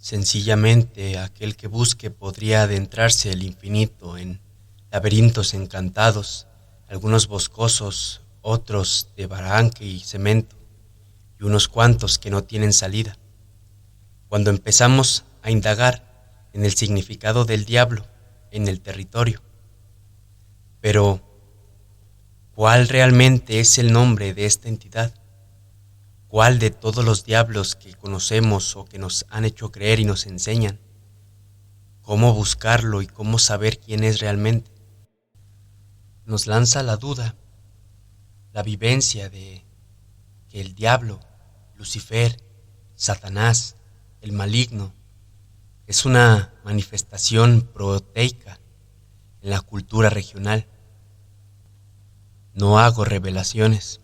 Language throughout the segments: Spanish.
Sencillamente, aquel que busque podría adentrarse el infinito en laberintos encantados, algunos boscosos, otros de barranque y cemento, y unos cuantos que no tienen salida. Cuando empezamos a indagar en el significado del diablo en el territorio. Pero, ¿cuál realmente es el nombre de esta entidad? ¿Cuál de todos los diablos que conocemos o que nos han hecho creer y nos enseñan? ¿Cómo buscarlo y cómo saber quién es realmente? Nos lanza la duda, la vivencia de que el diablo, Lucifer, Satanás, el maligno, es una manifestación proteica en la cultura regional. No hago revelaciones,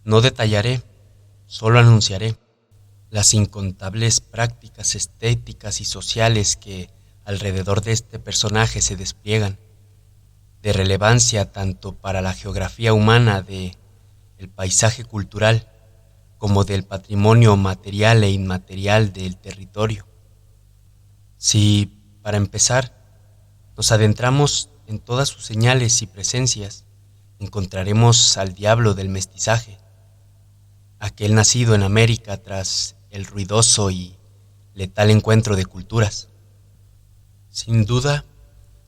no detallaré, solo anunciaré las incontables prácticas estéticas y sociales que alrededor de este personaje se despliegan, de relevancia tanto para la geografía humana del paisaje cultural como del patrimonio material e inmaterial del territorio. Si, para empezar, nos adentramos en todas sus señales y presencias, encontraremos al diablo del mestizaje, aquel nacido en América tras el ruidoso y letal encuentro de culturas. Sin duda,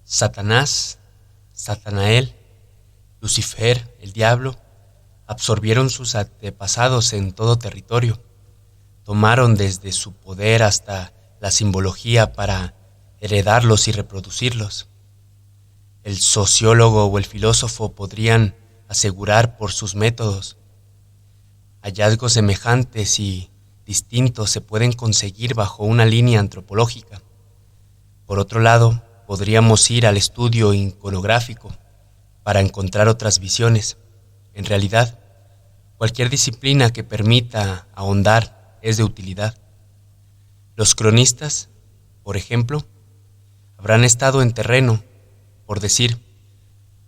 Satanás, Satanael, Lucifer, el diablo, absorbieron sus antepasados en todo territorio, tomaron desde su poder hasta la simbología para heredarlos y reproducirlos. El sociólogo o el filósofo podrían asegurar por sus métodos. Hallazgos semejantes y distintos se pueden conseguir bajo una línea antropológica. Por otro lado, podríamos ir al estudio iconográfico para encontrar otras visiones. En realidad, cualquier disciplina que permita ahondar es de utilidad. Los cronistas, por ejemplo, habrán estado en terreno, por decir,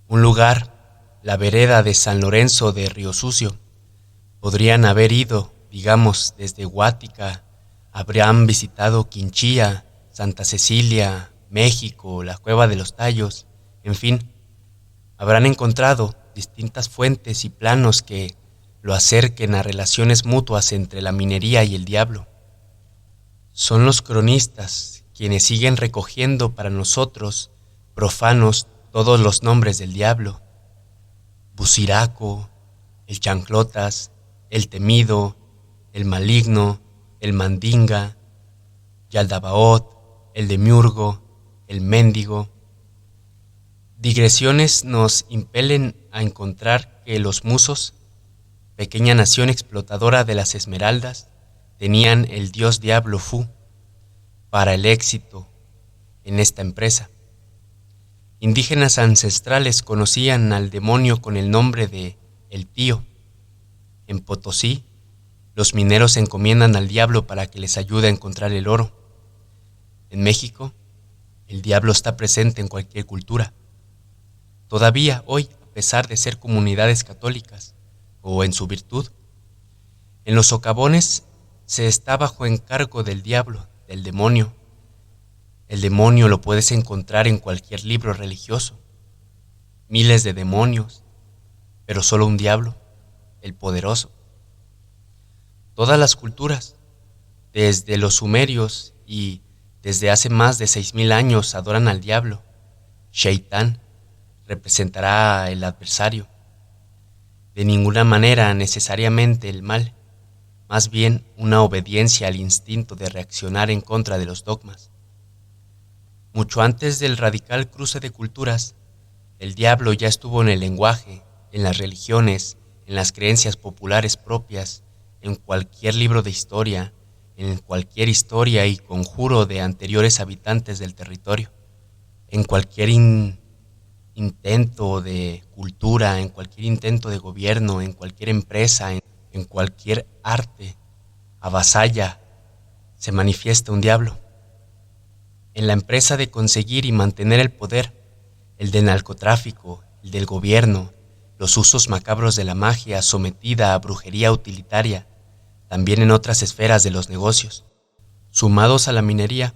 un lugar, la vereda de San Lorenzo de Río Sucio. Podrían haber ido, digamos, desde Guática, habrán visitado Quinchía, Santa Cecilia, México, la Cueva de los Tallos, en fin, habrán encontrado distintas fuentes y planos que lo acerquen a relaciones mutuas entre la minería y el diablo. Son los cronistas quienes siguen recogiendo para nosotros, profanos, todos los nombres del diablo: Buciraco, el Chanclotas, el Temido, el Maligno, el Mandinga, Yaldabaoth, el Demiurgo, el Mendigo. Digresiones nos impelen a encontrar que los Musos, pequeña nación explotadora de las esmeraldas, tenían el dios diablo Fu para el éxito en esta empresa. Indígenas ancestrales conocían al demonio con el nombre de el Tío. En Potosí, los mineros encomiendan al diablo para que les ayude a encontrar el oro. En México, el diablo está presente en cualquier cultura. Todavía hoy, a pesar de ser comunidades católicas, o en su virtud, en los socavones se está bajo encargo del diablo, del demonio. El demonio lo puedes encontrar en cualquier libro religioso. Miles de demonios, pero solo un diablo, el poderoso. Todas las culturas, desde los sumerios y desde hace más de 6,000 años, adoran al diablo. Sheitán representará el adversario. De ninguna manera necesariamente el mal, más bien una obediencia al instinto de reaccionar en contra de los dogmas. Mucho antes del radical cruce de culturas, el diablo ya estuvo en el lenguaje, en las religiones, en las creencias populares propias, en cualquier libro de historia, en cualquier historia y conjuro de anteriores habitantes del territorio, en cualquier intento de cultura, en cualquier intento de gobierno, en cualquier empresa, en cualquier arte, avasalla, se manifiesta un diablo. En la empresa de conseguir y mantener el poder, el del narcotráfico, el del gobierno, los usos macabros de la magia sometida a brujería utilitaria, también en otras esferas de los negocios. Sumados a la minería,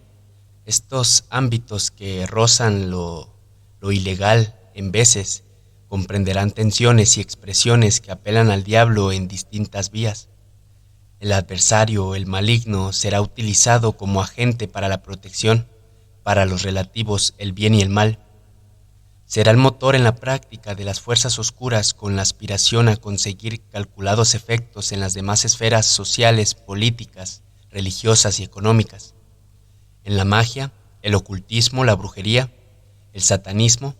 estos ámbitos que rozan lo ilegal en veces comprenderán tensiones y expresiones que apelan al diablo en distintas vías. El adversario, el maligno, será utilizado como agente para la protección, para los relativos el bien y el mal. Será el motor en la práctica de las fuerzas oscuras con la aspiración a conseguir calculados efectos en las demás esferas sociales, políticas, religiosas y económicas. En la magia, el ocultismo, la brujería, el satanismo,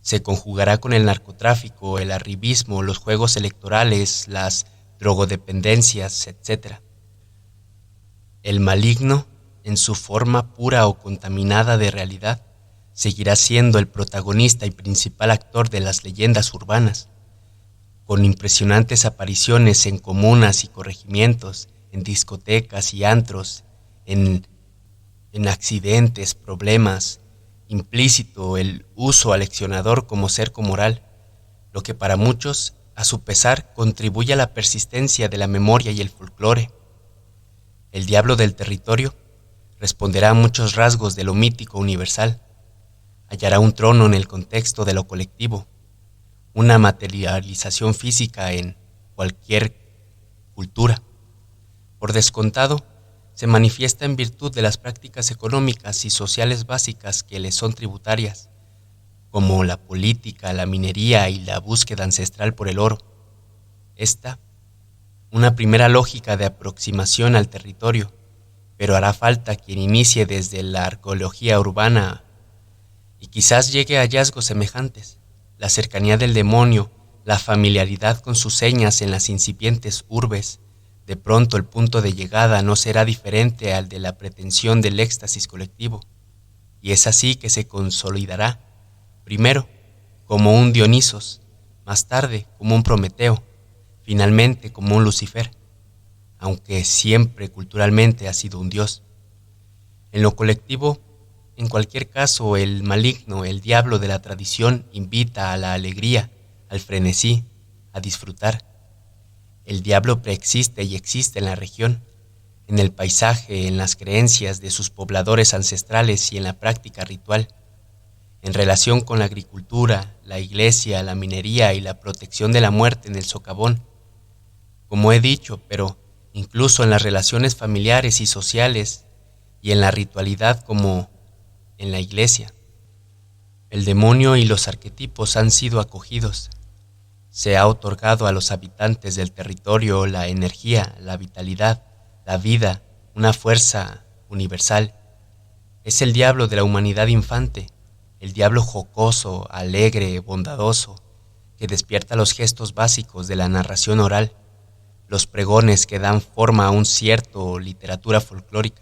se conjugará con el narcotráfico, el arribismo, los juegos electorales, las drogodependencias, etc. El maligno, en su forma pura o contaminada de realidad, seguirá siendo el protagonista y principal actor de las leyendas urbanas, con impresionantes apariciones en comunas y corregimientos, en discotecas y antros, en accidentes, problemas, implícito el uso aleccionador como cerco moral, lo que para muchos, a su pesar, contribuye a la persistencia de la memoria y el folclore. El diablo del territorio responderá a muchos rasgos de lo mítico universal, hallará un trono en el contexto de lo colectivo, una materialización física en cualquier cultura. Por descontado, se manifiesta en virtud de las prácticas económicas y sociales básicas que le son tributarias, como la política, la minería y la búsqueda ancestral por el oro. Esta, una primera lógica de aproximación al territorio, pero hará falta quien inicie desde la arqueología urbana y quizás llegue a hallazgos semejantes. La cercanía del demonio, la familiaridad con sus señas en las incipientes urbes. De pronto el punto de llegada no será diferente al de la pretensión del éxtasis colectivo, y es así que se consolidará, primero como un Dionisos, más tarde como un Prometeo, finalmente como un Lucifer, aunque siempre culturalmente ha sido un dios. En lo colectivo, en cualquier caso, el maligno, el diablo de la tradición, invita a la alegría, al frenesí, a disfrutar. El diablo preexiste y existe en la región, en el paisaje, en las creencias de sus pobladores ancestrales y en la práctica ritual, en relación con la agricultura, la iglesia, la minería y la protección de la muerte en el socavón. Como he dicho, pero incluso en las relaciones familiares y sociales y en la ritualidad como en la iglesia. El demonio y los arquetipos han sido acogidos. Se ha otorgado a los habitantes del territorio la energía, la vitalidad, la vida, una fuerza universal. Es el diablo de la humanidad infante, el diablo jocoso, alegre, bondadoso, que despierta los gestos básicos de la narración oral, los pregones que dan forma a un cierto literatura folclórica.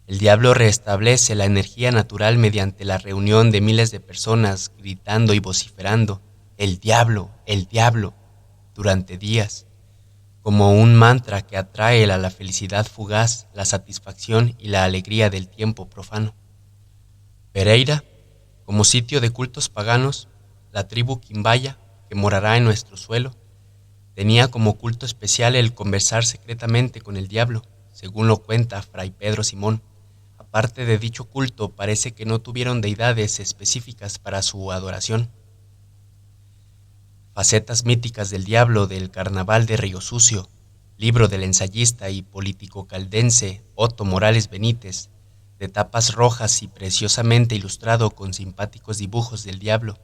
El diablo restablece la energía natural mediante la reunión de miles de personas gritando y vociferando el diablo, durante días, como un mantra que atrae a la felicidad fugaz, la satisfacción y la alegría del tiempo profano. Pereira, como sitio de cultos paganos, la tribu quimbaya, que morará en nuestro suelo, tenía como culto especial el conversar secretamente con el diablo, según lo cuenta Fray Pedro Simón. Aparte de dicho culto, parece que no tuvieron deidades específicas para su adoración. Facetas míticas del diablo del Carnaval de Río Sucio, libro del ensayista y político caldense Otto Morales Benítez, de tapas rojas y preciosamente ilustrado con simpáticos dibujos del diablo.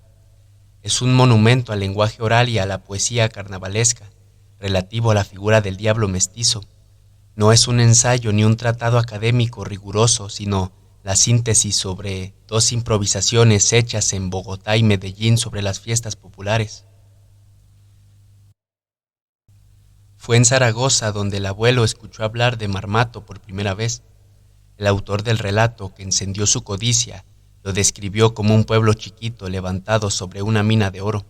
Es un monumento al lenguaje oral y a la poesía carnavalesca, relativo a la figura del diablo mestizo. No es un ensayo ni un tratado académico riguroso, sino la síntesis sobre dos improvisaciones hechas en Bogotá y Medellín sobre las fiestas populares. Fue en Zaragoza donde el abuelo escuchó hablar de Marmato por primera vez. El autor del relato, que encendió su codicia, lo describió como un pueblo chiquito levantado sobre una mina de oro.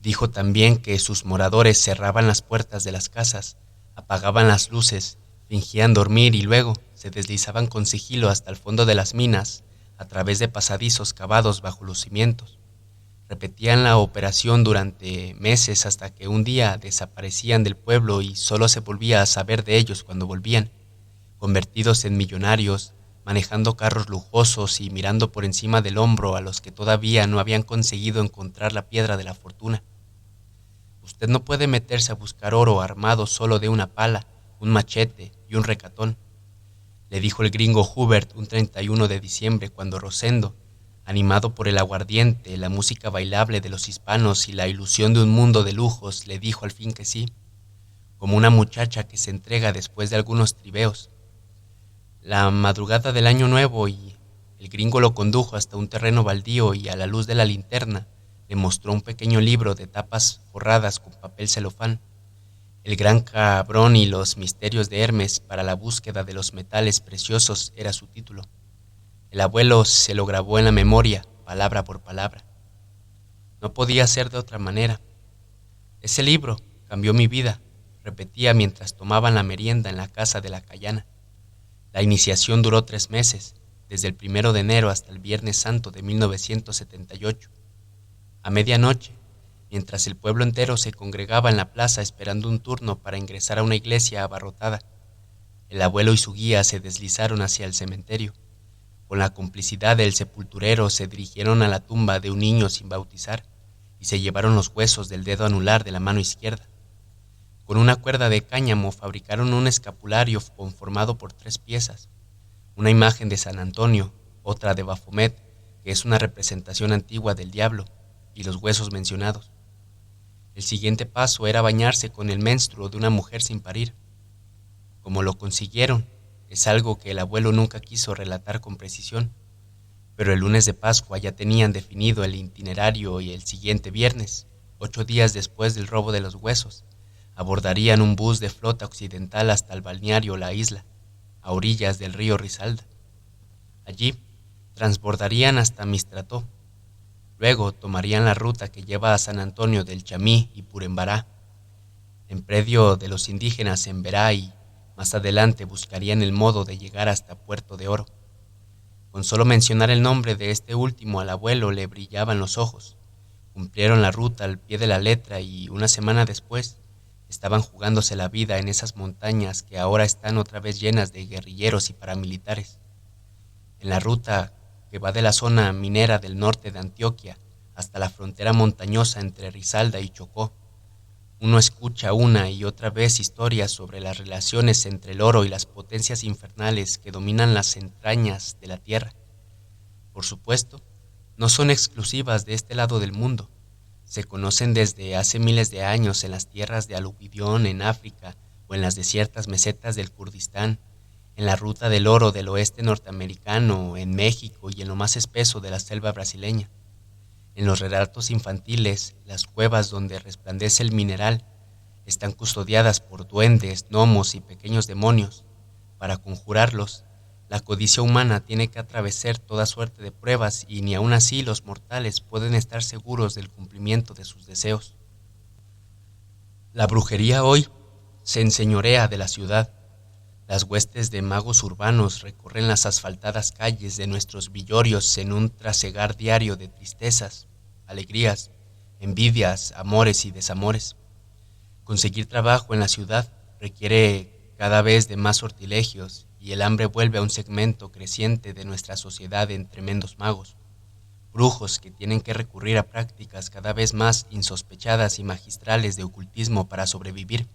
Dijo también que sus moradores cerraban las puertas de las casas, apagaban las luces, fingían dormir y luego se deslizaban con sigilo hasta el fondo de las minas, a través de pasadizos cavados bajo los cimientos. Repetían la operación durante meses hasta que un día desaparecían del pueblo y solo se volvía a saber de ellos cuando volvían, convertidos en millonarios, manejando carros lujosos y mirando por encima del hombro a los que todavía no habían conseguido encontrar la piedra de la fortuna. Usted no puede meterse a buscar oro armado solo de una pala, un machete y un recatón, le dijo el gringo Hubert un 31 de diciembre cuando Rosendo, animado por el aguardiente, la música bailable de los hispanos y la ilusión de un mundo de lujos, le dijo al fin que sí, como una muchacha que se entrega después de algunos tribeos. La madrugada del año nuevo, y el gringo lo condujo hasta un terreno baldío y a la luz de la linterna le mostró un pequeño libro de tapas forradas con papel celofán. El gran cabrón y los misterios de Hermes para la búsqueda de los metales preciosos era su título. El abuelo se lo grabó en la memoria, palabra por palabra. No podía ser de otra manera. Ese libro cambió mi vida, repetía mientras tomaban la merienda en la casa de la Cayana. La iniciación duró 3 meses, desde el 1 de enero hasta el Viernes Santo de 1978. A medianoche, mientras el pueblo entero se congregaba en la plaza esperando un turno para ingresar a una iglesia abarrotada, el abuelo y su guía se deslizaron hacia el cementerio. Con la complicidad del sepulturero se dirigieron a la tumba de un niño sin bautizar y se llevaron los huesos del dedo anular de la mano izquierda. Con una cuerda de cáñamo fabricaron un escapulario conformado por 3 piezas, una imagen de San Antonio, otra de Baphomet, que es una representación antigua del diablo, y los huesos mencionados. El siguiente paso era bañarse con el menstruo de una mujer sin parir. Como lo consiguieron, es algo que el abuelo nunca quiso relatar con precisión, pero el lunes de Pascua ya tenían definido el itinerario y el siguiente viernes, 8 días después del robo de los huesos, abordarían un bus de flota occidental hasta el balneario La Isla, a orillas del río Risalda. Allí transbordarían hasta Mistrató. Luego tomarían la ruta que lleva a San Antonio del Chamí y Purembará. En predio de los indígenas en Verá y más adelante buscarían el modo de llegar hasta Puerto de Oro. Con solo mencionar el nombre de este último al abuelo le brillaban los ojos. Cumplieron la ruta al pie de la letra y una semana después estaban jugándose la vida en esas montañas que ahora están otra vez llenas de guerrilleros y paramilitares. En la ruta que va de la zona minera del norte de Antioquia hasta la frontera montañosa entre Risalda y Chocó, uno escucha una y otra vez historias sobre las relaciones entre el oro y las potencias infernales que dominan las entrañas de la tierra. Por supuesto, no son exclusivas de este lado del mundo. Se conocen desde hace miles de años en las tierras de aluvión en África o en las desiertas mesetas del Kurdistán, en la ruta del oro del oeste norteamericano, en México y en lo más espeso de la selva brasileña. En los relatos infantiles, las cuevas donde resplandece el mineral están custodiadas por duendes, gnomos y pequeños demonios. Para conjurarlos, la codicia humana tiene que atravesar toda suerte de pruebas y ni aun así los mortales pueden estar seguros del cumplimiento de sus deseos. La brujería hoy se enseñorea de la ciudad. Las huestes de magos urbanos recorren las asfaltadas calles de nuestros villorios en un trasegar diario de tristezas, alegrías, envidias, amores y desamores. Conseguir trabajo en la ciudad requiere cada vez de más sortilegios y el hambre vuelve a un segmento creciente de nuestra sociedad en tremendos magos, brujos que tienen que recurrir a prácticas cada vez más insospechadas y magistrales de ocultismo para sobrevivir.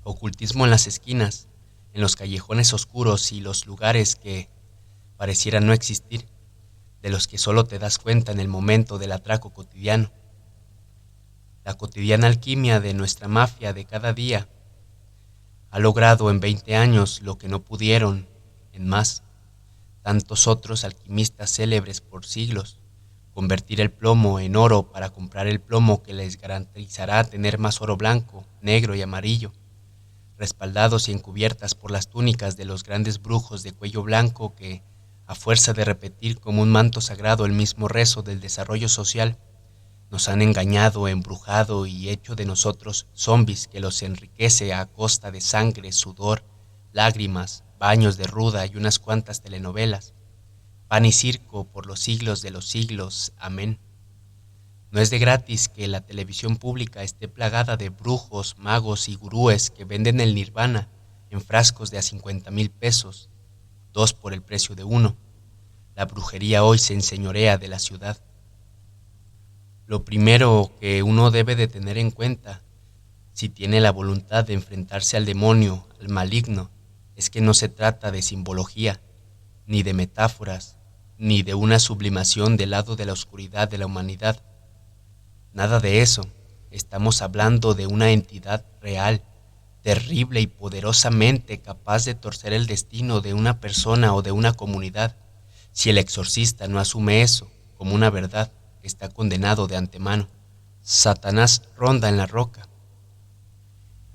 Ocultismo en las esquinas, en los callejones oscuros y los lugares que parecieran no existir, de los que solo te das cuenta en el momento del atraco cotidiano. La cotidiana alquimia de nuestra mafia de cada día ha logrado en 20 años lo que no pudieron en más tantos otros alquimistas célebres por siglos: convertir el plomo en oro para comprar el plomo que les garantizará tener más oro blanco, negro y amarillo, respaldados y encubiertas por las túnicas de los grandes brujos de cuello blanco que, a fuerza de repetir como un manto sagrado el mismo rezo del desarrollo social, nos han engañado, embrujado y hecho de nosotros zombis que los enriquece a costa de sangre, sudor, lágrimas, baños de ruda y unas cuantas telenovelas, pan y circo por los siglos de los siglos. Amén. No es de gratis que la televisión pública esté plagada de brujos, magos y gurúes que venden el nirvana en frascos de a 50,000 pesos, 2 por el precio de uno. La brujería hoy se enseñorea de la ciudad. Lo primero que uno debe de tener en cuenta, si tiene la voluntad de enfrentarse al demonio, al maligno, es que no se trata de simbología, ni de metáforas, ni de una sublimación del lado de la oscuridad de la humanidad. Nada de eso. Estamos hablando de una entidad real, terrible y poderosamente capaz de torcer el destino de una persona o de una comunidad. Si el exorcista no asume eso como una verdad, está condenado de antemano. Satanás ronda en la roca,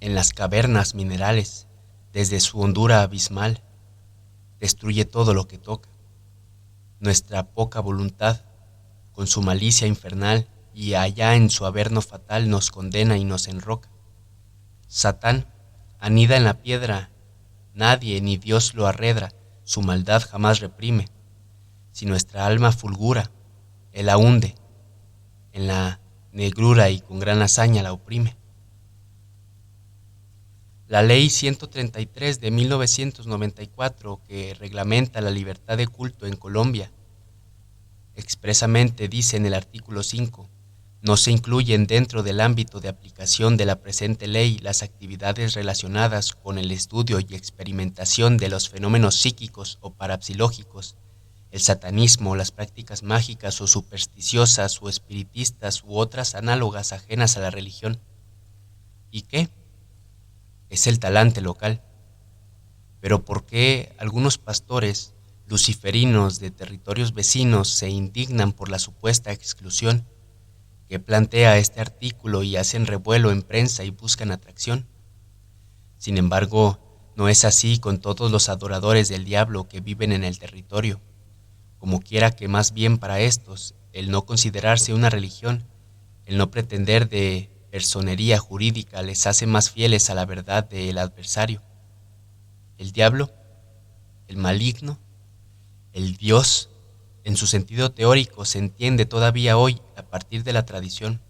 en las cavernas minerales, desde su hondura abismal, destruye todo lo que toca. Nuestra poca voluntad, con su malicia infernal, y allá en su averno fatal nos condena y nos enroca. Satán anida en la piedra, nadie ni Dios lo arredra, su maldad jamás reprime. Si nuestra alma fulgura, él la hunde, en la negrura y con gran hazaña la oprime. La Ley 133 de 1994, que reglamenta la libertad de culto en Colombia, expresamente dice en el artículo 5, no se incluyen dentro del ámbito de aplicación de la presente ley las actividades relacionadas con el estudio y experimentación de los fenómenos psíquicos o parapsilógicos, el satanismo, las prácticas mágicas o supersticiosas o espiritistas u otras análogas ajenas a la religión. ¿Y qué? Es el talante local. Pero ¿por qué algunos pastores luciferinos de territorios vecinos se indignan por la supuesta exclusión que plantea este artículo y hacen revuelo en prensa y buscan atracción? Sin embargo, no es así con todos los adoradores del diablo que viven en el territorio. Como quiera que más bien para estos, el no considerarse una religión, el no pretender de personería jurídica les hace más fieles a la verdad del adversario. El diablo, el maligno, el Dios, en su sentido teórico se entiende todavía hoy a partir de la tradición,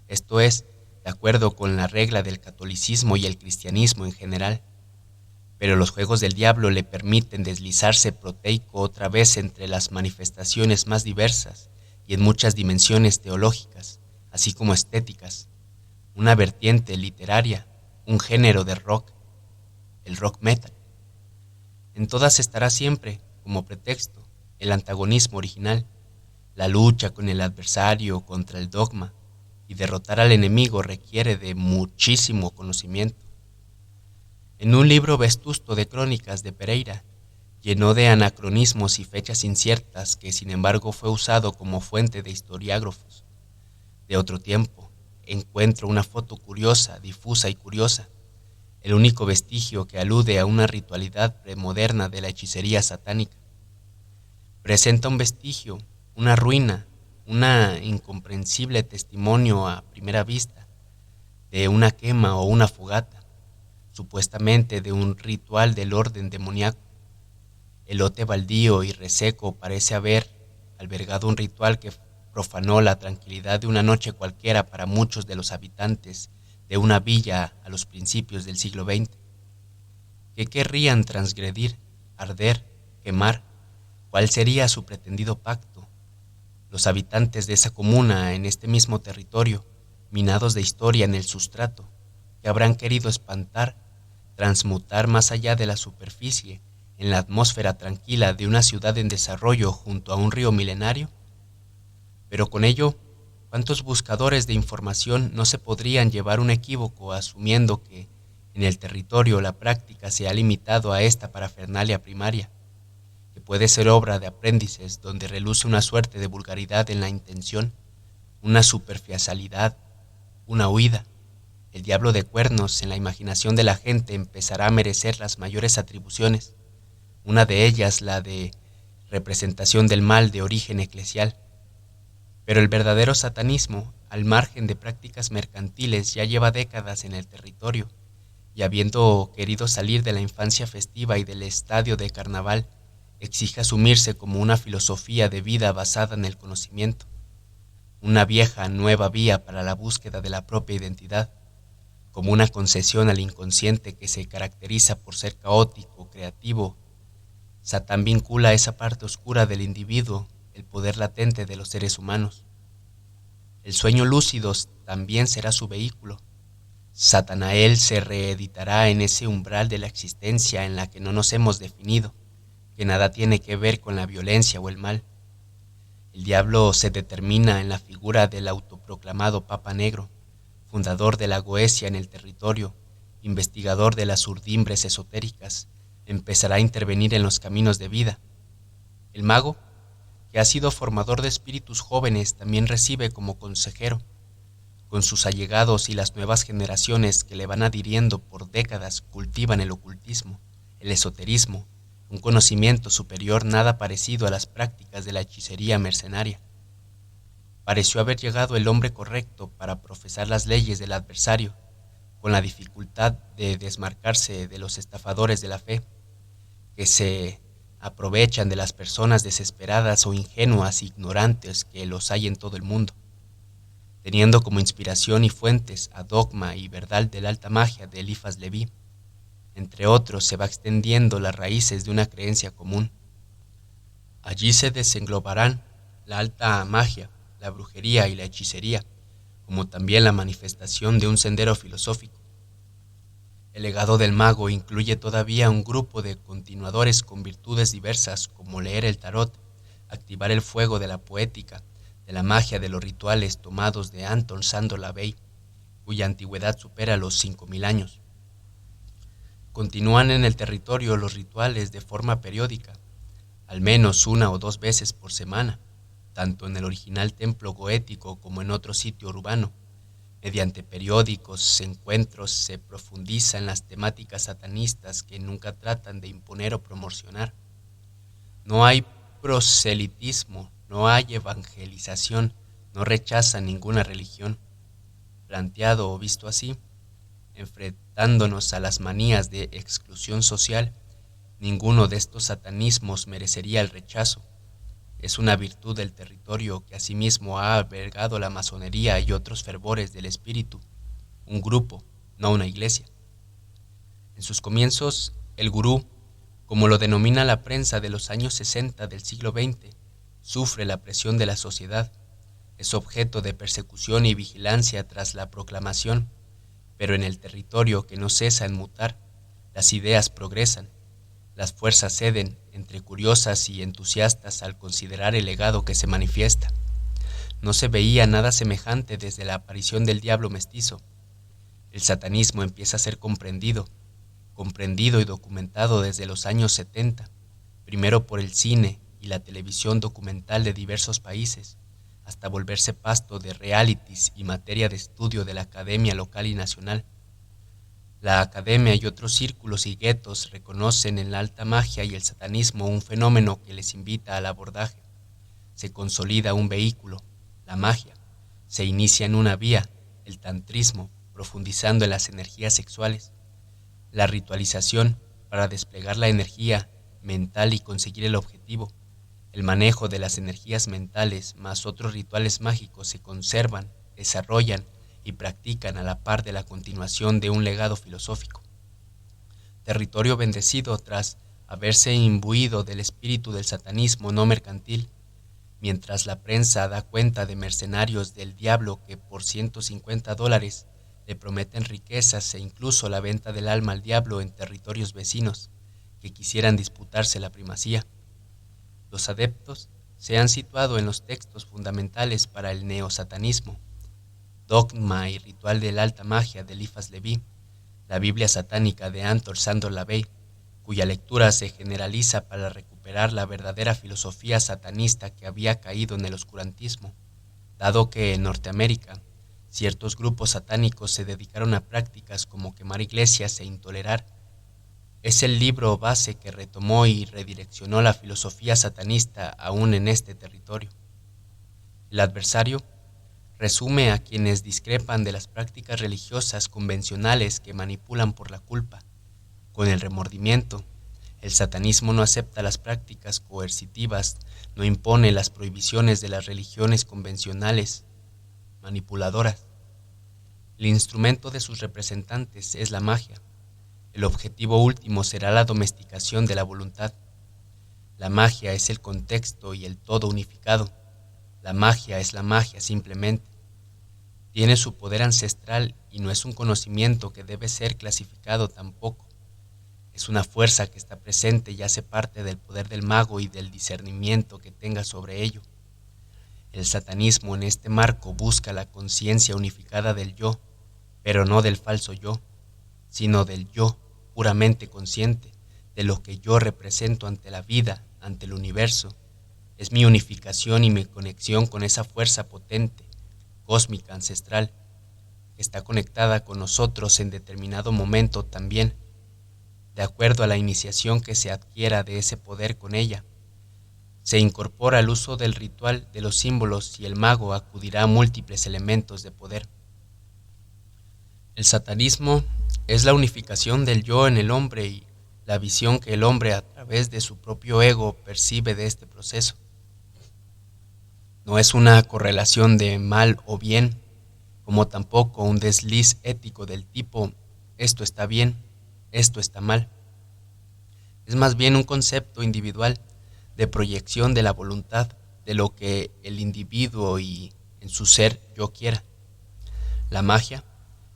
esto es, de acuerdo con la regla del catolicismo y el cristianismo en general. Pero los juegos del diablo le permiten deslizarse proteico otra vez entre las manifestaciones más diversas y en muchas dimensiones teológicas, así como estéticas, una vertiente literaria, un género de rock, el rock metal. En todas estará siempre, como pretexto, el antagonismo original, la lucha con el adversario contra el dogma, y derrotar al enemigo requiere de muchísimo conocimiento. En un libro vetusto de crónicas de Pereira, lleno de anacronismos y fechas inciertas que sin embargo fue usado como fuente de historiógrafos de otro tiempo, encuentro una foto curiosa, difusa y curiosa, el único vestigio que alude a una ritualidad premoderna de la hechicería satánica. Presenta un vestigio, una ruina, una incomprensible testimonio a primera vista de una quema o una fogata, supuestamente de un ritual del orden demoníaco. El lote baldío y reseco parece haber albergado un ritual que profanó la tranquilidad de una noche cualquiera para muchos de los habitantes de una villa a los principios del siglo XX, que querrían transgredir, arder, quemar. ¿Cuál sería su pretendido pacto? Los habitantes de esa comuna en este mismo territorio, minados de historia en el sustrato, que habrán querido espantar, transmutar más allá de la superficie, en la atmósfera tranquila de una ciudad en desarrollo junto a un río milenario. Pero con ello, ¿cuántos buscadores de información no se podrían llevar un equívoco asumiendo que en el territorio la práctica se ha limitado a esta parafernalia primaria, que puede ser obra de aprendices donde reluce una suerte de vulgaridad en la intención, una superficialidad, una huida? El diablo de cuernos en la imaginación de la gente empezará a merecer las mayores atribuciones, una de ellas la de representación del mal de origen eclesial. Pero el verdadero satanismo, al margen de prácticas mercantiles, ya lleva décadas en el territorio, y habiendo querido salir de la infancia festiva y del estadio de carnaval, exige asumirse como una filosofía de vida basada en el conocimiento, una vieja nueva vía para la búsqueda de la propia identidad, como una concesión al inconsciente que se caracteriza por ser caótico, creativo. Satán vincula a esa parte oscura del individuo el poder latente de los seres humanos. El sueño lúcido también será su vehículo. Satanael se reeditará en ese umbral de la existencia en la que no nos hemos definido, que nada tiene que ver con la violencia o el mal. El diablo se determina en la figura del autoproclamado Papa Negro, fundador de la Goecia en el territorio, investigador de las urdimbres esotéricas. Empezará a intervenir en los caminos de vida. El mago, que ha sido formador de espíritus jóvenes, también recibe como consejero. Con sus allegados y las nuevas generaciones que le van adhiriendo por décadas cultivan el ocultismo, el esoterismo, un conocimiento superior nada parecido a las prácticas de la hechicería mercenaria. Pareció haber llegado el hombre correcto para profesar las leyes del adversario, con la dificultad de desmarcarse de los estafadores de la fe, que se aprovechan de las personas desesperadas o ingenuas, ignorantes que los hay en todo el mundo, teniendo como inspiración y fuentes a Dogma y Verdad de la Alta Magia de Eliphas Leví. Entre otros, se va extendiendo las raíces de una creencia común. Allí se desenglobarán la alta magia, la brujería y la hechicería, como también la manifestación de un sendero filosófico. El legado del mago incluye todavía un grupo de continuadores con virtudes diversas como leer el tarot, activar el fuego de la poética, de la magia de los rituales tomados de Anton Szandor LaVey, cuya antigüedad supera los 5000 años. Continúan en el territorio los rituales de forma periódica, al menos 1 o 2 veces por semana, tanto en el original templo goético como en otro sitio urbano. Mediante periódicos encuentros se profundiza en las temáticas satanistas que nunca tratan de imponer o promocionar. No hay proselitismo, no hay evangelización, no rechazan ninguna religión. Planteado o visto así, enfrentándonos a las manías de exclusión social, ninguno de estos satanismos merecería el rechazo. Es una virtud del territorio que asimismo ha albergado la masonería y otros fervores del espíritu, un grupo, no una iglesia. En sus comienzos, el gurú, como lo denomina la prensa de los años 60 del siglo XX, sufre la presión de la sociedad, es objeto de persecución y vigilancia tras la proclamación, pero en el territorio que no cesa en mutar, las ideas progresan, las fuerzas ceden entre curiosas y entusiastas al considerar el legado que se manifiesta. No se veía nada semejante desde la aparición del diablo mestizo. El satanismo empieza a ser comprendido y documentado desde los años 70, primero por el cine y la televisión documental de diversos países, hasta volverse pasto de realities y materia de estudio de la academia local y nacional. La academia y otros círculos y guetos reconocen en la alta magia y el satanismo un fenómeno que les invita al abordaje. Se consolida un vehículo, la magia. Se inicia en una vía, el tantrismo, profundizando en las energías sexuales. La ritualización para desplegar la energía mental y conseguir el objetivo. El manejo de las energías mentales más otros rituales mágicos se conservan, desarrollan y practican a la par de la continuación de un legado filosófico. Territorio bendecido tras haberse imbuido del espíritu del satanismo no mercantil, mientras la prensa da cuenta de mercenarios del diablo que por $150 le prometen riquezas e incluso la venta del alma al diablo en territorios vecinos que quisieran disputarse la primacía. Los adeptos se han situado en los textos fundamentales para el neosatanismo, Dogma y Ritual de la Alta Magia de Eliphas Leví, la Biblia satánica de Anton Szandor LaVey, cuya lectura se generaliza para recuperar la verdadera filosofía satanista que había caído en el oscurantismo, dado que en Norteamérica ciertos grupos satánicos se dedicaron a prácticas como quemar iglesias e intolerar. Es el libro base que retomó y redireccionó la filosofía satanista aún en este territorio. El adversario resume a quienes discrepan de las prácticas religiosas convencionales que manipulan por la culpa, con el remordimiento. El satanismo no acepta las prácticas coercitivas, no impone las prohibiciones de las religiones convencionales manipuladoras. El instrumento de sus representantes es la magia. El objetivo último será la domesticación de la voluntad. La magia es el contexto y el todo unificado. La magia es la magia simplemente. Tiene su poder ancestral y no es un conocimiento que debe ser clasificado tampoco. Es una fuerza que está presente y hace parte del poder del mago y del discernimiento que tenga sobre ello. El satanismo en este marco busca la conciencia unificada del yo, pero no del falso yo, sino del yo puramente consciente, de lo que yo represento ante la vida, ante el universo. Es mi unificación y mi conexión con esa fuerza potente, cósmica, ancestral, que está conectada con nosotros en determinado momento también, de acuerdo a la iniciación que se adquiera de ese poder con ella. Se incorpora al uso del ritual de los símbolos y el mago acudirá a múltiples elementos de poder. El satanismo es la unificación del yo en el hombre y la visión que el hombre a través de su propio ego percibe de este proceso. No es una correlación de mal o bien, como tampoco un desliz ético del tipo esto está bien, esto está mal. Es más bien un concepto individual de proyección de la voluntad, de lo que el individuo y en su ser yo quiera. La magia,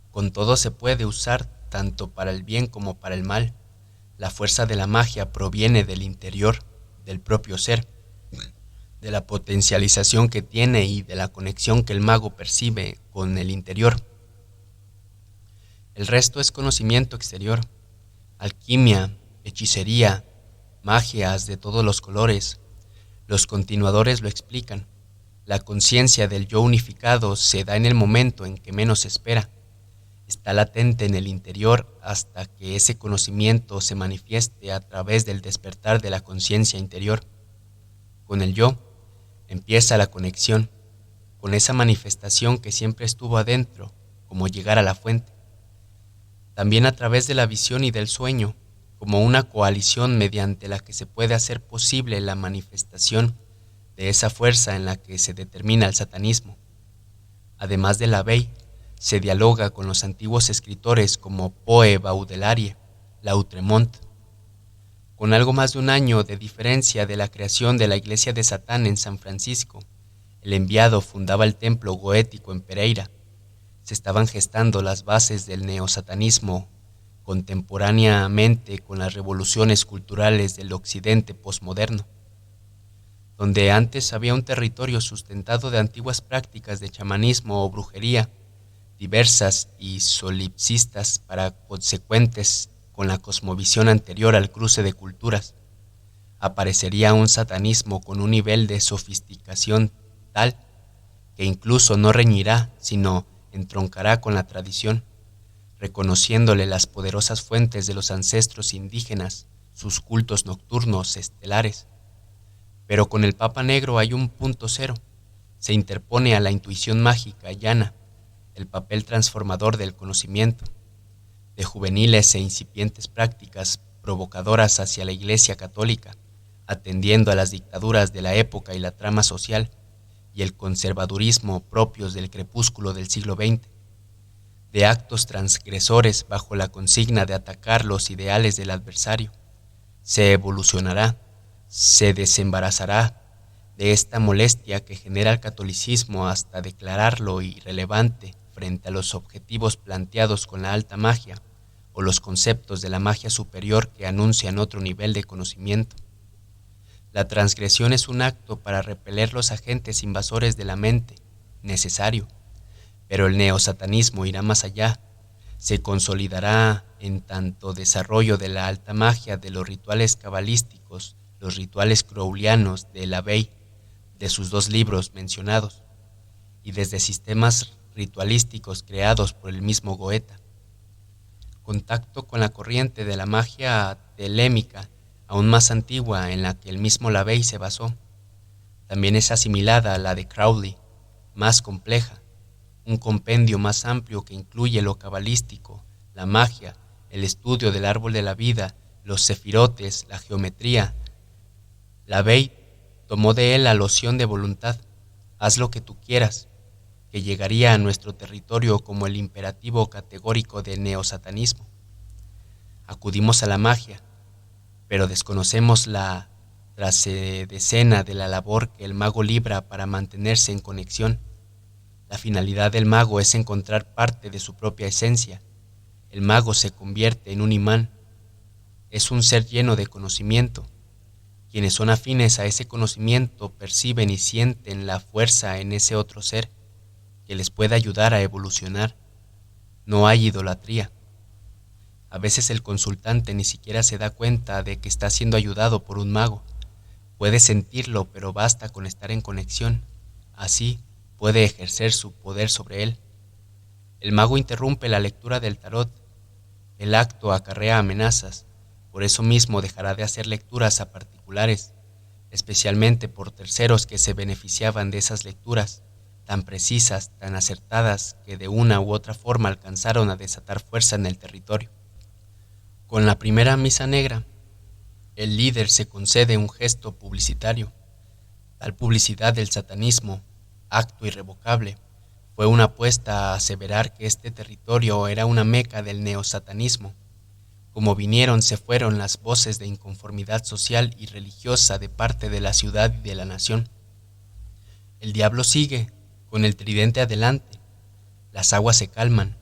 con todo, se puede usar tanto para el bien como para el mal. La fuerza de la magia proviene del interior, del propio ser, de la potencialización que tiene y de la conexión que el mago percibe con el interior. El resto es conocimiento exterior, alquimia, hechicería, magias de todos los colores. Los continuadores lo explican. La conciencia del yo unificado se da en el momento en que menos se espera. Está latente en el interior hasta que ese conocimiento se manifieste a través del despertar de la conciencia interior. Con el yo empieza la conexión, con esa manifestación que siempre estuvo adentro, como llegar a la fuente. También a través de la visión y del sueño, como una coalición mediante la que se puede hacer posible la manifestación de esa fuerza en la que se determina el satanismo. Además de la Bey, se dialoga con los antiguos escritores como Poe Baudelaire, Lautremont. Con algo más de un año de diferencia de la creación de la iglesia de Satán en San Francisco, el enviado fundaba el templo goético en Pereira. Se estaban gestando las bases del neosatanismo contemporáneamente con las revoluciones culturales del occidente posmoderno. Donde antes había un territorio sustentado de antiguas prácticas de chamanismo o brujería, diversas y solipsistas para consecuentes con la cosmovisión anterior al cruce de culturas, aparecería un satanismo con un nivel de sofisticación tal que incluso no reñirá, sino entroncará con la tradición, reconociéndole las poderosas fuentes de los ancestros indígenas, sus cultos nocturnos estelares. Pero con el Papa Negro hay un punto cero. Se interpone a la intuición mágica llana, el papel transformador del conocimiento, de juveniles e incipientes prácticas provocadoras hacia la Iglesia Católica, atendiendo a las dictaduras de la época y la trama social y el conservadurismo propios del crepúsculo del siglo XX, de actos transgresores bajo la consigna de atacar los ideales del adversario. Se evolucionará, se desembarazará de esta molestia que genera el catolicismo hasta declararlo irrelevante frente a los objetivos planteados con la alta magia o los conceptos de la magia superior que anuncian otro nivel de conocimiento. La transgresión es un acto para repeler los agentes invasores de la mente, necesario, pero el neosatanismo irá más allá, se consolidará en tanto desarrollo de la alta magia de los rituales cabalísticos, los rituales crowleyanos de la Bey, de sus dos libros mencionados, y desde sistemas ritualísticos creados por el mismo Goethe. Contacto con la corriente de la magia telémica, aún más antigua, en la que el mismo Lavey se basó. También es asimilada a la de Crowley, más compleja, un compendio más amplio que incluye lo cabalístico, la magia, el estudio del árbol de la vida, los sefirotes, la geometría. Lavey tomó de él la loción de voluntad, haz lo que tú quieras, que llegaría a nuestro territorio como el imperativo categórico del neosatanismo. Acudimos a la magia, pero desconocemos la trascendescena de la labor que el mago libra para mantenerse en conexión. La finalidad del mago es encontrar parte de su propia esencia. El mago se convierte en un imán. Es un ser lleno de conocimiento. Quienes son afines a ese conocimiento perciben y sienten la fuerza en ese otro ser que les puede ayudar a evolucionar. No hay idolatría. A veces el consultante ni siquiera se da cuenta de que está siendo ayudado por un mago. Puede sentirlo, pero basta con estar en conexión. Así puede ejercer su poder sobre él. El mago interrumpe la lectura del tarot. El acto acarrea amenazas. Por eso mismo dejará de hacer lecturas a particulares, especialmente por terceros que se beneficiaban de esas lecturas, tan precisas, tan acertadas, que de una u otra forma alcanzaron a desatar fuerza en el territorio. Con la primera misa negra, el líder se concede un gesto publicitario. Tal publicidad del satanismo, acto irrevocable, fue una apuesta a aseverar que este territorio era una meca del neosatanismo. Como vinieron se fueron las voces de inconformidad social y religiosa de parte de la ciudad y de la nación. El diablo sigue, con el tridente adelante. Las aguas se calman.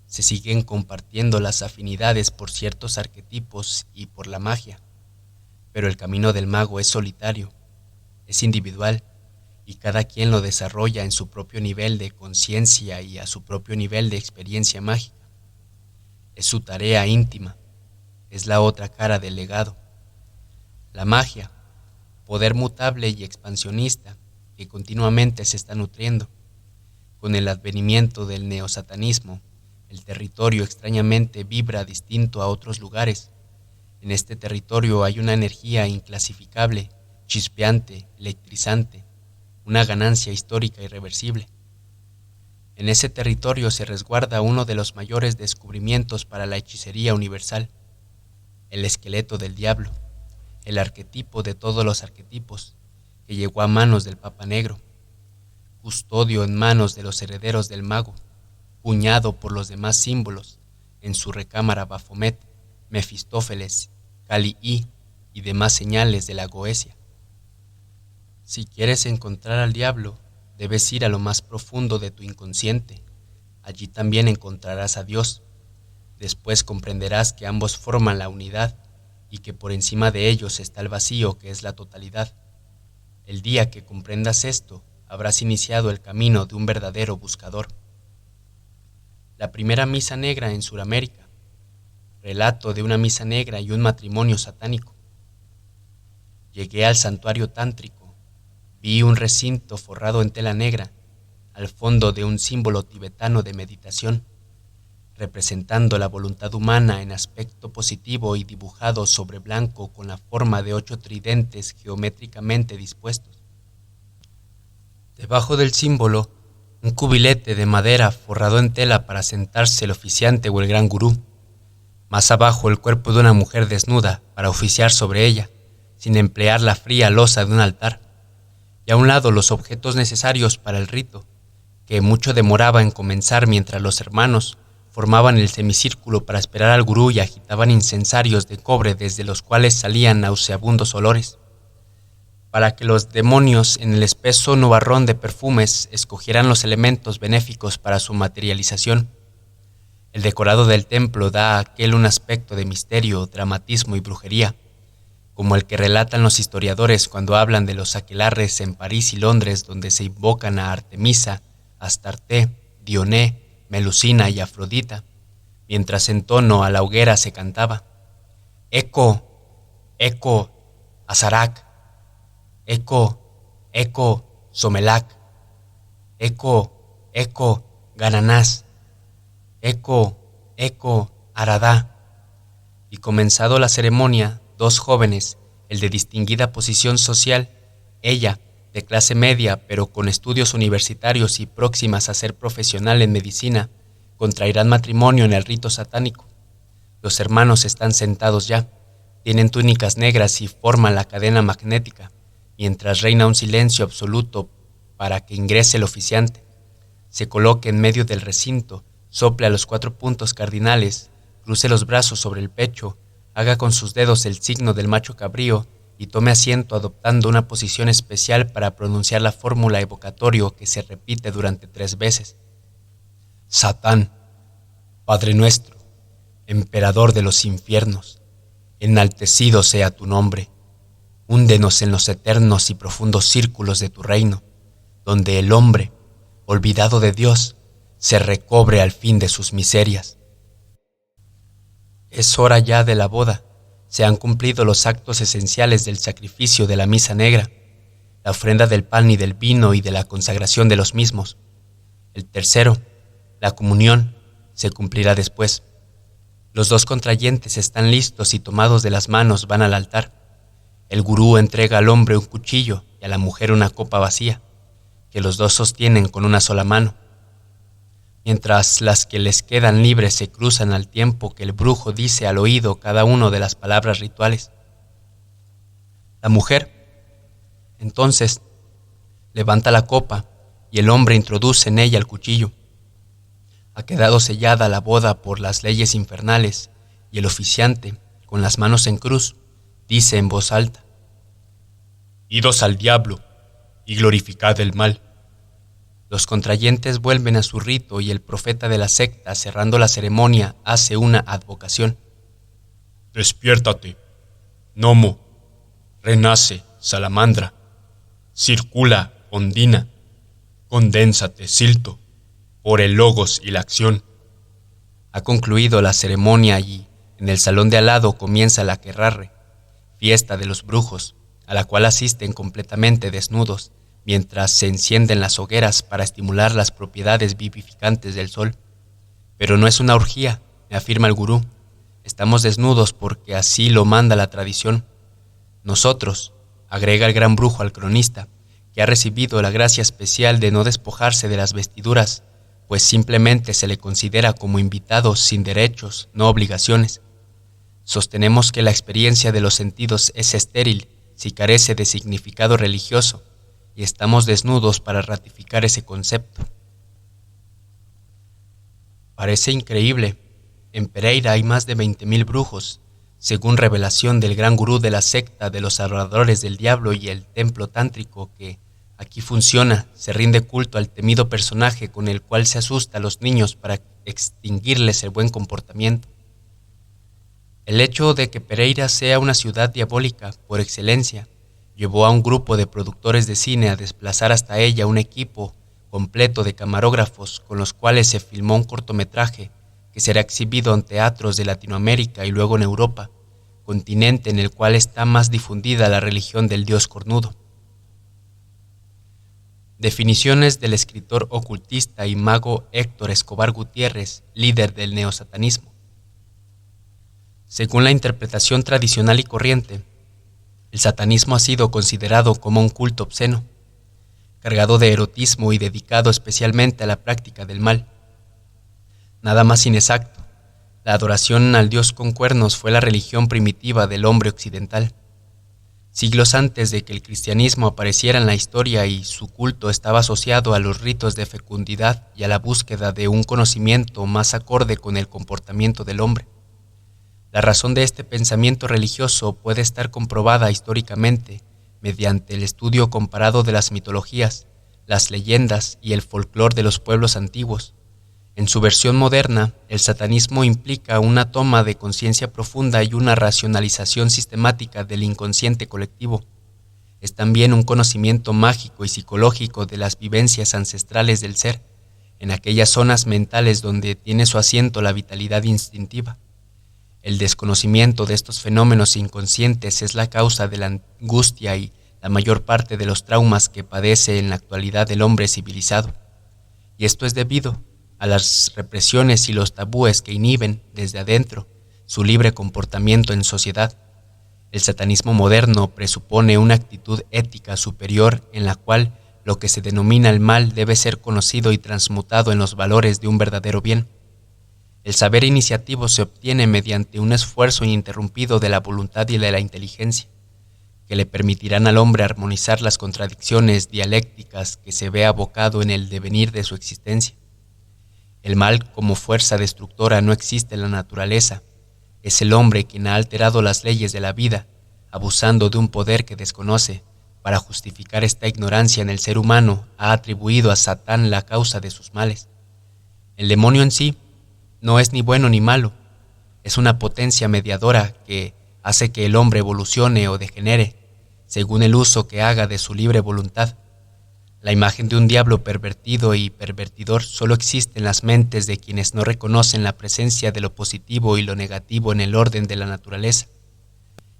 Se siguen compartiendo las afinidades por ciertos arquetipos y por la magia. Pero el camino del mago es solitario, es individual, y cada quien lo desarrolla en su propio nivel de conciencia y a su propio nivel de experiencia mágica. Es su tarea íntima. Es la otra cara del legado. La magia, poder mutable y expansionista que continuamente se está nutriendo. Con el advenimiento del neosatanismo, el territorio extrañamente vibra distinto a otros lugares. En este territorio hay una energía inclasificable, chispeante, electrizante, una ganancia histórica irreversible. En ese territorio se resguarda uno de los mayores descubrimientos para la hechicería universal, el esqueleto del diablo, el arquetipo de todos los arquetipos, que llegó a manos del Papa Negro, custodio en manos de los herederos del mago, puñado por los demás símbolos, en su recámara Baphomet, Mefistófeles, Cali-I y demás señales de la Goecia. Si quieres encontrar al diablo, debes ir a lo más profundo de tu inconsciente. Allí también encontrarás a Dios. Después comprenderás que ambos forman la unidad y que por encima de ellos está el vacío que es la totalidad. El día que comprendas esto, habrás iniciado el camino de un verdadero buscador. La primera misa negra en Sudamérica. Relato de una misa negra y un matrimonio satánico. Llegué al santuario tántrico. Vi un recinto forrado en tela negra, al fondo de un símbolo tibetano de meditación, representando la voluntad humana en aspecto positivo y dibujado sobre blanco con la forma de 8 tridentes geométricamente dispuestos. Debajo del símbolo, un cubilete de madera forrado en tela para sentarse el oficiante o el gran gurú. Más abajo el cuerpo de una mujer desnuda para oficiar sobre ella, sin emplear la fría losa de un altar. Y a un lado los objetos necesarios para el rito, que mucho demoraba en comenzar mientras los hermanos formaban el semicírculo para esperar al gurú y agitaban incensarios de cobre desde los cuales salían nauseabundos olores, para que los demonios en el espeso nubarrón de perfumes escogieran los elementos benéficos para su materialización. El decorado del templo da a aquel un aspecto de misterio, dramatismo y brujería, como el que relatan los historiadores cuando hablan de los aquelarres en París y Londres, donde se invocan a Artemisa, Astarte, Dioné, Melusina y Afrodita, mientras en tono a la hoguera se cantaba: Eco, Eco, Azarac, Eco, Eco, Somelac, Eco, Eco, Gananás, Eco, Eco, Aradá. Y comenzado la ceremonia, 2 jóvenes, el de distinguida posición social, ella, de clase media pero con estudios universitarios y próximas a ser profesional en medicina, contraerán matrimonio en el rito satánico. Los hermanos están sentados ya, tienen túnicas negras y forman la cadena magnética, mientras reina un silencio absoluto para que ingrese el oficiante. se coloque en medio del recinto, sople a los 4 puntos cardinales, cruce los brazos sobre el pecho, haga con sus dedos el signo del macho cabrío y tome asiento adoptando una posición especial para pronunciar la fórmula evocatorio que se repite durante 3 veces. Satán, Padre nuestro, Emperador de los infiernos, enaltecido sea tu nombre. Húndenos en los eternos y profundos círculos de tu reino, donde el hombre, olvidado de Dios, se recobre al fin de sus miserias. Es hora ya de la boda. Se han cumplido los actos esenciales del sacrificio de la misa negra, la ofrenda del pan y del vino y de la consagración de los mismos. El tercero, la comunión, se cumplirá después. Los 2 contrayentes están listos y tomados de las manos van al altar. El gurú entrega al hombre un cuchillo y a la mujer una copa vacía, que los 2 sostienen con una sola mano, mientras las que les quedan libres se cruzan al tiempo que el brujo dice al oído cada una de las palabras rituales. La mujer, entonces, levanta la copa y el hombre introduce en ella el cuchillo. Ha quedado sellada la boda por las leyes infernales y el oficiante, con las manos en cruz, dice en voz alta: «Idos al diablo y glorificad el mal». Los contrayentes vuelven a su rito y el profeta de la secta, cerrando la ceremonia, hace una advocación. «Despiértate, Nomo, renace, salamandra, circula, ondina, condénsate, Silto, por el logos y la acción». Ha concluido la ceremonia y en el salón de al lado comienza la Querrarre, fiesta de los brujos, a la cual asisten completamente desnudos, mientras se encienden las hogueras para estimular las propiedades vivificantes del sol. Pero no es una orgía, me afirma el gurú. Estamos desnudos porque así lo manda la tradición. Nosotros, agrega el gran brujo al cronista, que ha recibido la gracia especial de no despojarse de las vestiduras, pues simplemente se le considera como invitado sin derechos, no obligaciones. Sostenemos que la experiencia de los sentidos es estéril si carece de significado religioso, y estamos desnudos para ratificar ese concepto. Parece increíble. En Pereira hay más de 20,000 brujos, según revelación del gran gurú de la secta de los adoradores del diablo y el templo tántrico que aquí funciona, se rinde culto al temido personaje con el cual se asusta a los niños para extinguirles el buen comportamiento. El hecho de que Pereira sea una ciudad diabólica por excelencia llevó a un grupo de productores de cine a desplazar hasta ella un equipo completo de camarógrafos con los cuales se filmó un cortometraje que será exhibido en teatros de Latinoamérica y luego en Europa, continente en el cual está más difundida la religión del dios cornudo. Definiciones del escritor ocultista y mago Héctor Escobar Gutiérrez, líder del neosatanismo. Según la interpretación tradicional y corriente, el satanismo ha sido considerado como un culto obsceno, cargado de erotismo y dedicado especialmente a la práctica del mal. Nada más inexacto. La adoración al dios con cuernos fue la religión primitiva del hombre occidental. Siglos antes de que el cristianismo apareciera en la historia y su culto estaba asociado a los ritos de fecundidad y a la búsqueda de un conocimiento más acorde con el comportamiento del hombre. La razón de este pensamiento religioso puede estar comprobada históricamente mediante el estudio comparado de las mitologías, las leyendas y el folclore de los pueblos antiguos. En su versión moderna, el satanismo implica una toma de conciencia profunda y una racionalización sistemática del inconsciente colectivo. Es también un conocimiento mágico y psicológico de las vivencias ancestrales del ser, en aquellas zonas mentales donde tiene su asiento la vitalidad instintiva. El desconocimiento de estos fenómenos inconscientes es la causa de la angustia y la mayor parte de los traumas que padece en la actualidad el hombre civilizado. Y esto es debido a las represiones y los tabúes que inhiben desde adentro su libre comportamiento en sociedad. El satanismo moderno presupone una actitud ética superior en la cual lo que se denomina el mal debe ser conocido y transmutado en los valores de un verdadero bien. El saber iniciativo se obtiene mediante un esfuerzo ininterrumpido de la voluntad y de la inteligencia. que le permitirán al hombre armonizar las contradicciones dialécticas que se ve abocado en el devenir de su existencia. El mal como fuerza destructora no existe en la naturaleza. Es el hombre quien ha alterado las leyes de la vida, abusando de un poder que desconoce. Para justificar esta ignorancia en el ser humano, ha atribuido a Satán la causa de sus males. El demonio en sí no es ni bueno ni malo, es una potencia mediadora que hace que el hombre evolucione o degenere, según el uso que haga de su libre voluntad. La imagen de un diablo pervertido y pervertidor solo existe en las mentes de quienes no reconocen la presencia de lo positivo y lo negativo en el orden de la naturaleza,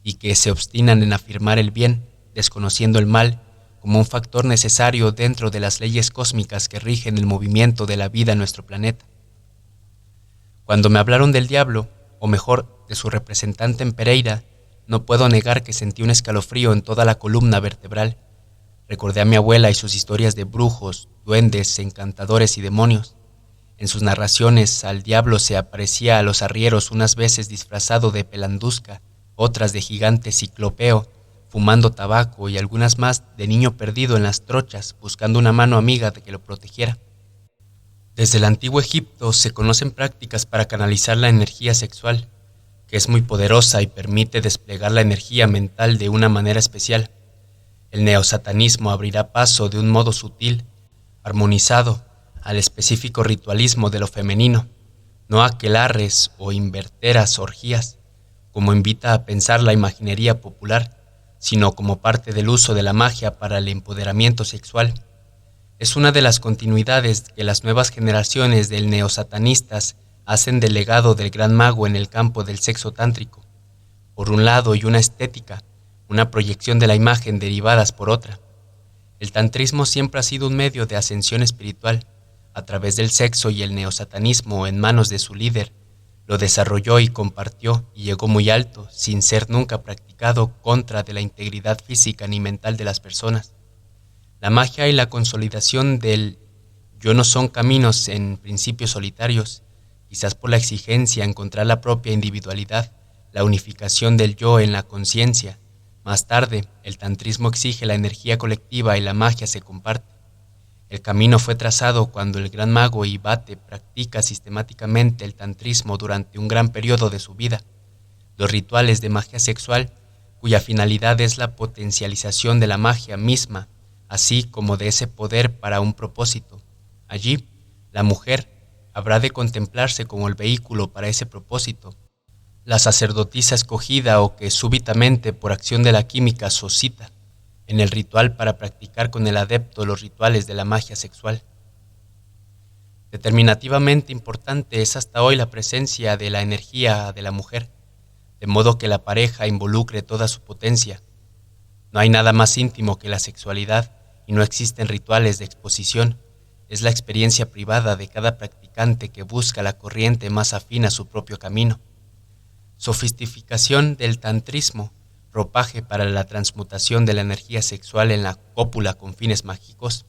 y que se obstinan en afirmar el bien, desconociendo el mal como un factor necesario dentro de las leyes cósmicas que rigen el movimiento de la vida en nuestro planeta. Cuando me hablaron del diablo, o mejor, de su representante en Pereira, no puedo negar que sentí un escalofrío en toda la columna vertebral. Recordé a mi abuela y sus historias de brujos, duendes, encantadores y demonios. En sus narraciones, al diablo se aparecía a los arrieros unas veces disfrazado de pelandusca, otras de gigante ciclopeo, fumando tabaco, y algunas más de niño perdido en las trochas, buscando una mano amiga de que lo protegiera. Desde el antiguo Egipto se conocen prácticas para canalizar la energía sexual, que es muy poderosa y permite desplegar la energía mental de una manera especial. El neosatanismo abrirá paso de un modo sutil, armonizado, al específico ritualismo de lo femenino, no a aquelarres o inverteras orgías, como invita a pensar la imaginería popular, sino como parte del uso de la magia para el empoderamiento sexual. Es una de las continuidades que las nuevas generaciones de neosatanistas hacen del legado del gran mago en el campo del sexo tántrico, por un lado, y una estética, una proyección de la imagen derivadas por otra. El tantrismo siempre ha sido un medio de ascensión espiritual, a través del sexo, y el neosatanismo, en manos de su líder, lo desarrolló y compartió y llegó muy alto, sin ser nunca practicado contra de la integridad física ni mental de las personas. La magia y la consolidación del yo no son caminos en principios solitarios, quizás por la exigencia encontrar la propia individualidad, la unificación del yo en la conciencia. Más tarde, el tantrismo exige la energía colectiva y la magia se comparte. El camino fue trazado cuando el gran mago Ibate practica sistemáticamente el tantrismo durante un gran periodo de su vida. Los rituales de magia sexual, cuya finalidad es la potencialización de la magia misma, así como de ese poder para un propósito. Allí, la mujer habrá de contemplarse como el vehículo para ese propósito, la sacerdotisa escogida o que súbitamente por acción de la química suscita en el ritual para practicar con el adepto los rituales de la magia sexual. Determinativamente importante es hasta hoy la presencia de la energía de la mujer, de modo que la pareja involucre toda su potencia. No hay nada más íntimo que la sexualidad y no existen rituales de exposición. Es la experiencia privada de cada practicante que busca la corriente más afín a su propio camino. Sofisticación del tantrismo, ropaje para la transmutación de la energía sexual en la cópula con fines mágicos.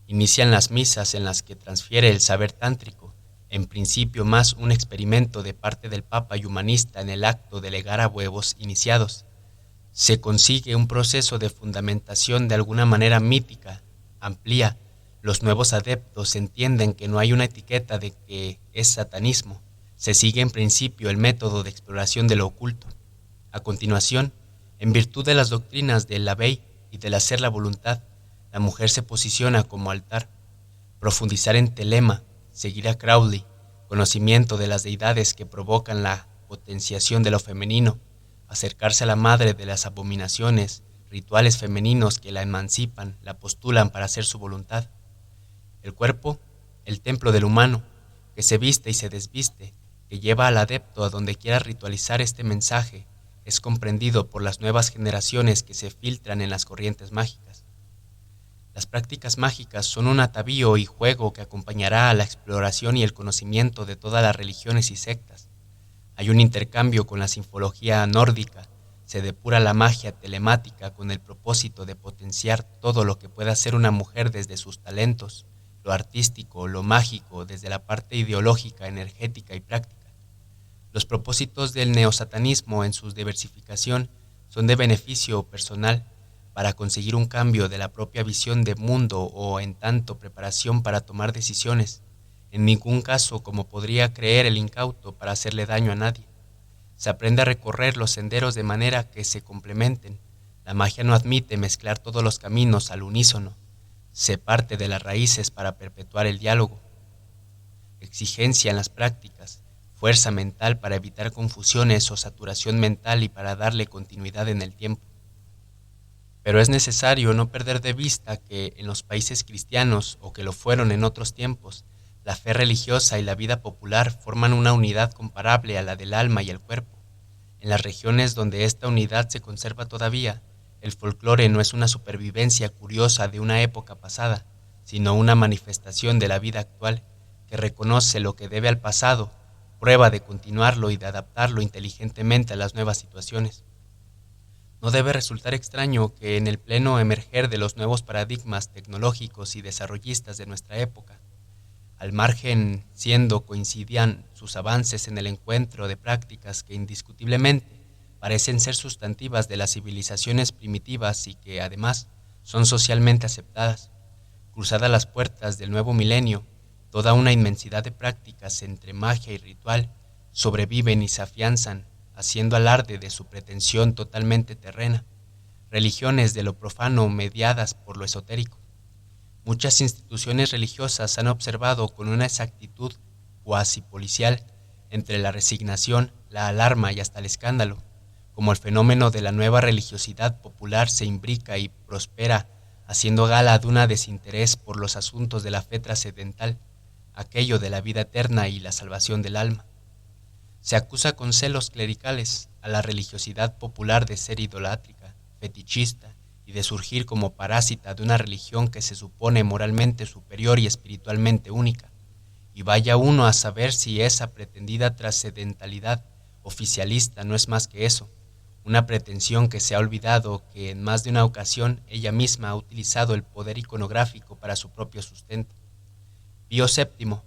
Inician las misas en las que transfiere el saber tántrico, en principio más un experimento de parte del Papa y humanista en el acto de legar a huevos iniciados. Se consigue un proceso de fundamentación de alguna manera mítica, amplía. Los nuevos adeptos entienden que no hay una etiqueta de que es satanismo. Se sigue en principio el método de exploración de lo oculto. A continuación, en virtud de las doctrinas del Lavey y del hacer la voluntad, la mujer se posiciona como altar. Profundizar en telema, seguir a Crowley, conocimiento de las deidades que provocan la potenciación de lo femenino, acercarse a la madre de las abominaciones, rituales femeninos que la emancipan, la postulan para hacer su voluntad. El cuerpo, el templo del humano, que se viste y se desviste, que lleva al adepto a donde quiera ritualizar este mensaje, es comprendido por las nuevas generaciones que se filtran en las corrientes mágicas. Las prácticas mágicas son un atavío y juego que acompañará a la exploración y el conocimiento de todas las religiones y sectas. Hay un intercambio con la sinfología nórdica, se depura la magia telemática con el propósito de potenciar todo lo que pueda hacer una mujer desde sus talentos, lo artístico, lo mágico, desde la parte ideológica, energética y práctica. Los propósitos del neosatanismo en su diversificación son de beneficio personal para conseguir un cambio de la propia visión de mundo o en tanto preparación para tomar decisiones, en ningún caso como podría creer el incauto para hacerle daño a nadie. Se aprende a recorrer los senderos de manera que se complementen. La magia no admite mezclar todos los caminos al unísono. Se parte de las raíces para perpetuar el diálogo. Exigencia en las prácticas, fuerza mental para evitar confusiones o saturación mental y para darle continuidad en el tiempo. Pero es necesario no perder de vista que en los países cristianos, o que lo fueron en otros tiempos, la fe religiosa y la vida popular forman una unidad comparable a la del alma y el cuerpo. En las regiones donde esta unidad se conserva todavía, el folclore no es una supervivencia curiosa de una época pasada, sino una manifestación de la vida actual que reconoce lo que debe al pasado, prueba de continuarlo y de adaptarlo inteligentemente a las nuevas situaciones. No debe resultar extraño que en el pleno emerger de los nuevos paradigmas tecnológicos y desarrollistas de nuestra época, al margen siendo coincidían sus avances en el encuentro de prácticas que indiscutiblemente parecen ser sustantivas de las civilizaciones primitivas y que además son socialmente aceptadas. Cruzadas las puertas del nuevo milenio, toda una inmensidad de prácticas entre magia y ritual sobreviven y se afianzan, haciendo alarde de su pretensión totalmente terrena, religiones de lo profano mediadas por lo esotérico. Muchas instituciones religiosas han observado con una exactitud cuasi policial entre la resignación, la alarma y hasta el escándalo, como el fenómeno de la nueva religiosidad popular se imbrica y prospera, haciendo gala de un desinterés por los asuntos de la fe trascendental, aquello de la vida eterna y la salvación del alma. Se acusa con celos clericales a la religiosidad popular de ser idolátrica, fetichista y de surgir como parásita de una religión que se supone moralmente superior y espiritualmente única. Y vaya uno a saber si esa pretendida trascendentalidad oficialista no es más que eso, una pretensión que se ha olvidado que en más de una ocasión ella misma ha utilizado el poder iconográfico para su propio sustento. Pío VII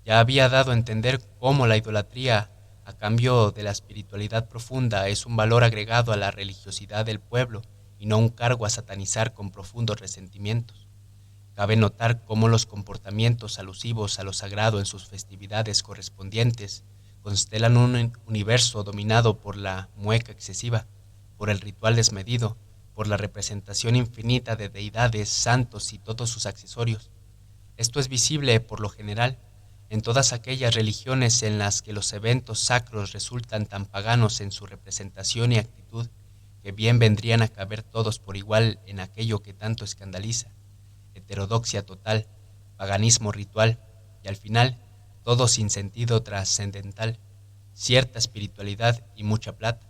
ya había dado a entender cómo la idolatría, a cambio de la espiritualidad profunda, es un valor agregado a la religiosidad del pueblo y no un cargo a satanizar con profundos resentimientos. Cabe notar cómo los comportamientos alusivos a lo sagrado en sus festividades correspondientes constelan un universo dominado por la mueca excesiva, por el ritual desmedido, por la representación infinita de deidades, santos y todos sus accesorios. Esto es visible, por lo general, en todas aquellas religiones en las que los eventos sacros resultan tan paganos en su representación y actitud que bien vendrían a caber todos por igual en aquello que tanto escandaliza: heterodoxia total, paganismo ritual y al final todo sin sentido trascendental, cierta espiritualidad y mucha plata.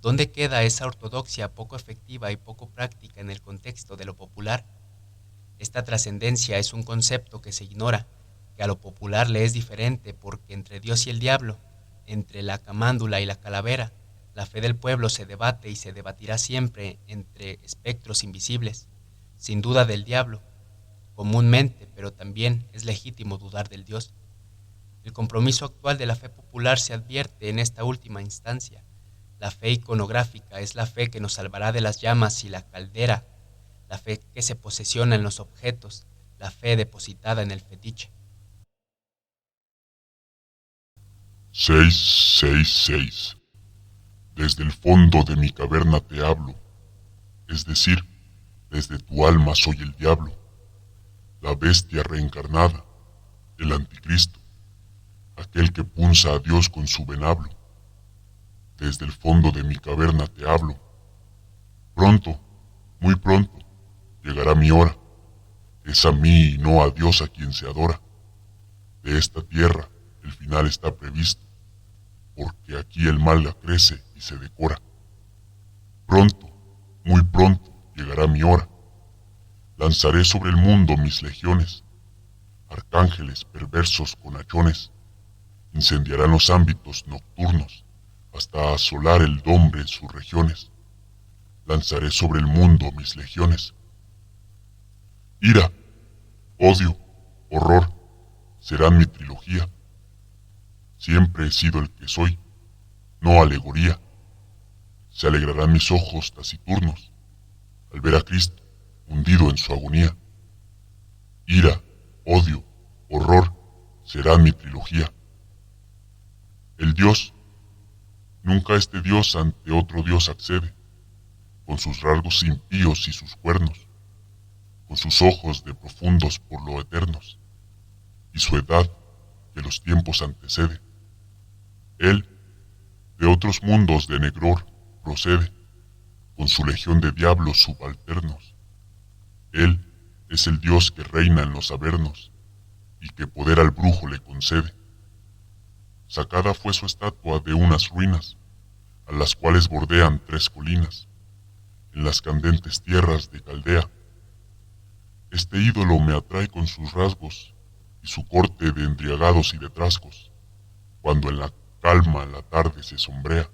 ¿Dónde queda esa ortodoxia poco efectiva y poco práctica en el contexto de lo popular? Esta trascendencia es un concepto que se ignora, que a lo popular le es diferente porque entre Dios y el diablo, entre la camándula y la calavera, la fe del pueblo se debate y se debatirá siempre entre espectros invisibles, sin duda del diablo, comúnmente, pero también es legítimo dudar del Dios. El compromiso actual de la fe popular se advierte en esta última instancia. La fe iconográfica es la fe que nos salvará de las llamas y la caldera, la fe que se posesiona en los objetos, la fe depositada en el fetiche. 666. Desde el fondo de mi caverna te hablo, es decir, desde tu alma soy el diablo, la bestia reencarnada, el anticristo, aquel que punza a Dios con su venablo. Desde el fondo de mi caverna te hablo. Pronto, muy pronto, llegará mi hora. Es a mí y no a Dios a quien se adora. De esta tierra el final está previsto, porque aquí el mal la crece y se decora. Pronto, muy pronto, llegará mi hora. Lanzaré sobre el mundo mis legiones, arcángeles perversos con hachones, incendiarán los ámbitos nocturnos, hasta asolar el dombre en sus regiones. Lanzaré sobre el mundo mis legiones. Ira, odio, horror, serán mi trilogía. Siempre he sido el que soy, no alegoría. se alegrarán mis ojos taciturnos al ver a Cristo hundido en su agonía. Ira, odio, horror serán mi trilogía. El Dios, nunca este Dios ante otro Dios accede, con sus rasgos impíos y sus cuernos, con sus ojos de profundos por lo eternos, y su edad que los tiempos antecede. Él, de otros mundos de negror, procede, con su legión de diablos subalternos. Él es el Dios que reina en los avernos, y que poder al brujo le concede. Sacada fue su estatua de unas ruinas, a las cuales bordean 3 colinas, en las candentes tierras de Caldea. Este ídolo me atrae con sus rasgos y su corte de embriagados y de trasgos, cuando en la calma la tarde se sombrea.